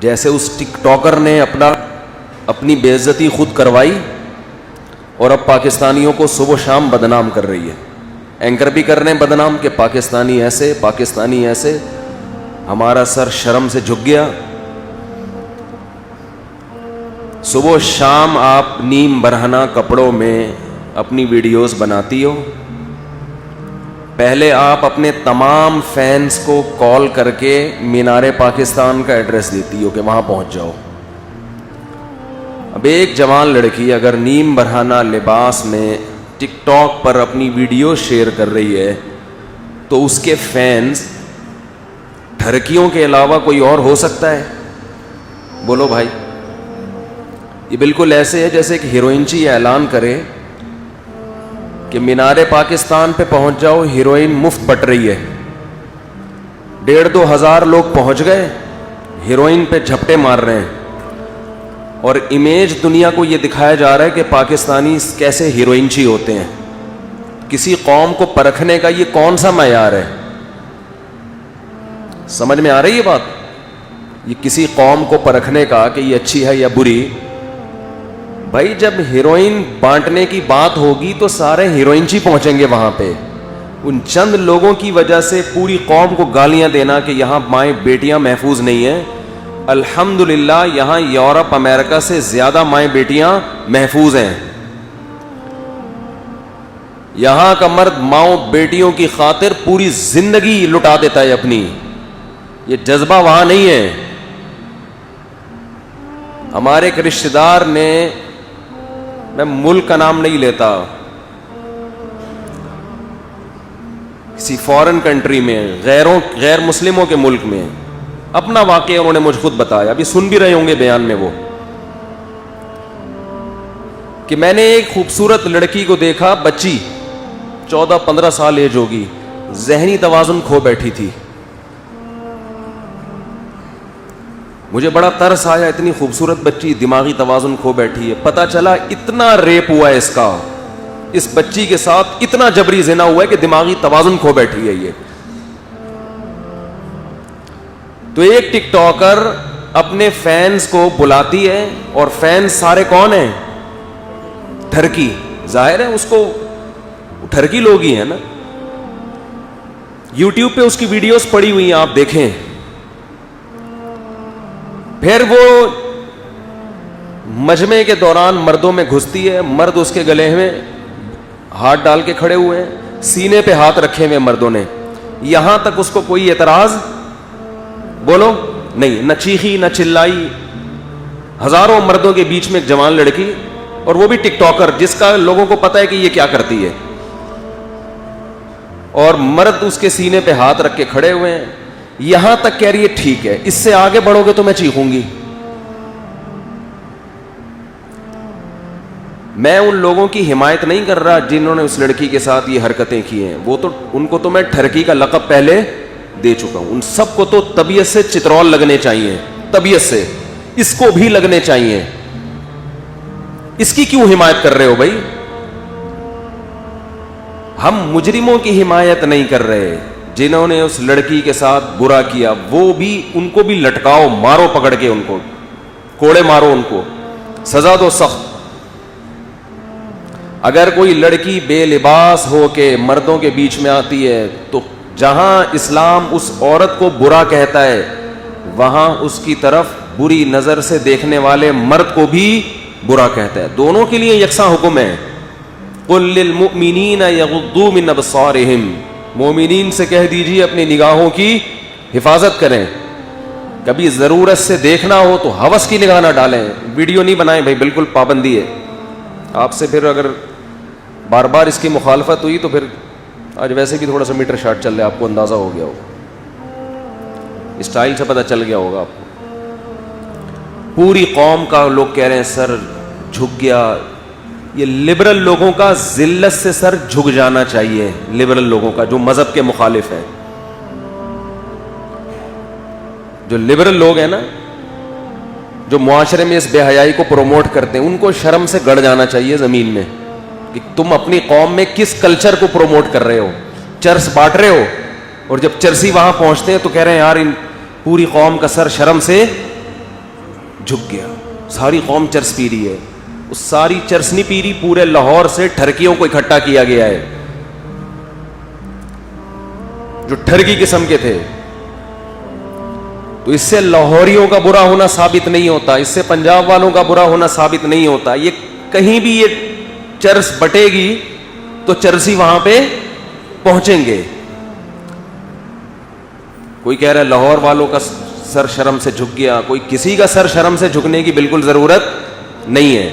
جیسے اس ٹک ٹاکر نے اپنی بے عزتی خود کروائی اور اب پاکستانیوں کو صبح و شام بدنام کر رہی ہے. اینکر بھی کر رہے ہیں بدنام کہ پاکستانی ایسے پاکستانی ایسے. ہمارا سر شرم سے جھک گیا. صبح و شام آپ نیم برہنہ کپڑوں میں اپنی ویڈیوز بناتی ہو. پہلے آپ اپنے تمام فینس کو کال کر کے مینار پاکستان کا ایڈریس دیتی ہو کہ وہاں پہنچ جاؤ. اب ایک جوان لڑکی اگر نیم برہنہ لباس میں ٹک ٹاک پر اپنی ویڈیو شیئر کر رہی ہے تو اس کے فینس ٹھرکیوں کے علاوہ کوئی اور ہو سکتا ہے؟ بولو بھائی. یہ بالکل ایسے ہے جیسے کہ ہیروئنچی اعلان کرے کہ مینار پاکستان پہ پہنچ جاؤ، ہیروئن مفت بٹ رہی ہے. 1,500-2,000 لوگ پہنچ گئے، ہیروئن پہ جھپٹے مار رہے ہیں، اور امیج دنیا کو یہ دکھایا جا رہا ہے کہ پاکستانی کیسے ہیروئنچی ہوتے ہیں. کسی قوم کو پرکھنے کا یہ کون سا معیار ہے؟ سمجھ میں آ رہی ہے بات؟ یہ کسی قوم کو پرکھنے کا کہ یہ اچھی ہے یا بری. بھائی جب ہیروئن بانٹنے کی بات ہوگی تو سارے ہیروئنچی پہنچیں گے وہاں پہ. ان چند لوگوں کی وجہ سے پوری قوم کو گالیاں دینا کہ یہاں مائیں بیٹیاں محفوظ نہیں ہیں. الحمدللہ یہاں یورپ امریکہ سے زیادہ مائیں بیٹیاں محفوظ ہیں. یہاں کا مرد ماؤں بیٹیوں کی خاطر پوری زندگی لٹا دیتا ہے اپنی. یہ جذبہ وہاں نہیں ہے. ہمارے ایک رشتہ دار نے، میں ملک کا نام نہیں لیتا، کسی فورن کنٹری میں غیر مسلموں کے ملک میں اپنا واقعہ انہوں نے مجھ خود بتایا. ابھی سن بھی رہے ہوں گے بیان میں وہ، کہ میں نے ایک خوبصورت لڑکی کو دیکھا، بچی 14-15 سال ایج ہوگی، ذہنی توازن کھو بیٹھی تھی. مجھے بڑا ترس آیا، اتنی خوبصورت بچی دماغی توازن کھو بیٹھی ہے. پتہ چلا اتنا ریپ ہوا ہے اس کا، اس بچی کے ساتھ اتنا جبری زنا ہوا ہے کہ دماغی توازن کھو بیٹھی ہے یہ. تو ایک ٹک ٹاکر اپنے فینس کو بلاتی ہے، اور فینس سارے کون ہیں؟ ٹھرکی. ظاہر ہے اس کو ٹھرکی لوگ ہی ہیں نا. یوٹیوب پہ اس کی ویڈیوز پڑی ہوئی ہیں، آپ دیکھیں. پھر وہ مجمع کے دوران مردوں میں گھستی ہے، مرد اس کے گلے میں ہاتھ ڈال کے کھڑے ہوئے ہیں، سینے پہ ہاتھ رکھے ہوئے مردوں نے. یہاں تک اس کو کوئی اعتراض بولو نہیں، نہ چیخی نہ چلائی. ہزاروں مردوں کے بیچ میں ایک جوان لڑکی، اور وہ بھی ٹک ٹاکر جس کا لوگوں کو پتا ہے کہ یہ کیا کرتی ہے، اور مرد اس کے سینے پہ ہاتھ رکھ کے کھڑے ہوئے ہیں. یہاں تک کہہ رہی ہے ٹھیک ہے، اس سے آگے بڑھو گے تو میں چیخوں گی. میں ان لوگوں کی حمایت نہیں کر رہا جنہوں نے اس لڑکی کے ساتھ یہ حرکتیں کی ہیں. وہ تو ان کو تو میں ٹھرکی کا لقب پہلے دے چکا ہوں. ان سب کو تو طبیعت سے چترول لگنے چاہیے، طبیعت سے. اس کو بھی لگنے چاہیے. اس کی کیوں حمایت کر رہے ہو بھائی؟ ہم مجرموں کی حمایت نہیں کر رہے. جنہوں نے اس لڑکی کے ساتھ برا کیا وہ بھی، ان کو بھی لٹکاؤ، مارو پکڑ کے، ان کو کوڑے مارو، ان کو سزا دو سخت. اگر کوئی لڑکی بے لباس ہو کے مردوں کے بیچ میں آتی ہے تو جہاں اسلام اس عورت کو برا کہتا ہے وہاں اس کی طرف بری نظر سے دیکھنے والے مرد کو بھی برا کہتا ہے. دونوں کے لیے یکساں حکم ہے. قل للمؤمنین یغضوا من ابصارہم، مومنین سے کہہ دیجیے اپنی نگاہوں کی حفاظت کریں. کبھی ضرورت سے دیکھنا ہو تو ہوس کی نگاہ نہ ڈالیں. ویڈیو نہیں بنائیں بھائی، بالکل پابندی ہے. آپ سے پھر اگر بار بار اس کی مخالفت ہوئی تو پھر آج ویسے بھی تھوڑا سا میٹر شارٹ چل رہا ہے، آپ کو اندازہ ہو گیا ہو، اسٹائل سے پتہ چل گیا ہوگا آپ کو. پوری قوم کا لوگ کہہ رہے ہیں سر جھک گیا. یہ لبرل لوگوں کا ذلت سے سر جھک جانا چاہیے. لبرل لوگوں کا جو مذہب کے مخالف ہیں، جو لبرل لوگ ہیں نا، جو معاشرے میں اس بے حیائی کو پروموٹ کرتے ہیں، ان کو شرم سے گڑ جانا چاہیے زمین میں کہ تم اپنی قوم میں کس کلچر کو پروموٹ کر رہے ہو. چرس بانٹ رہے ہو، اور جب چرسی وہاں پہنچتے ہیں تو کہہ رہے ہیں یار ان پوری قوم کا سر شرم سے جھک گیا. ساری قوم چرس پی رہی ہے. اس ساری چرس نہیں پی رہی, پورے لاہور سے ٹھرکیوں کو اکٹھا کیا گیا ہے جو ٹھرکی قسم کے تھے. تو اس سے لاہوریوں کا برا ہونا ثابت نہیں ہوتا, اس سے پنجاب والوں کا برا ہونا ثابت نہیں ہوتا. یہ کہیں بھی یہ چرس بٹے گی تو چرسی وہاں پہ پہنچیں گے. کوئی کہہ رہا ہے لاہور والوں کا سر شرم سے جھک گیا, کوئی کسی کا سر شرم سے جھکنے کی بالکل ضرورت نہیں ہے.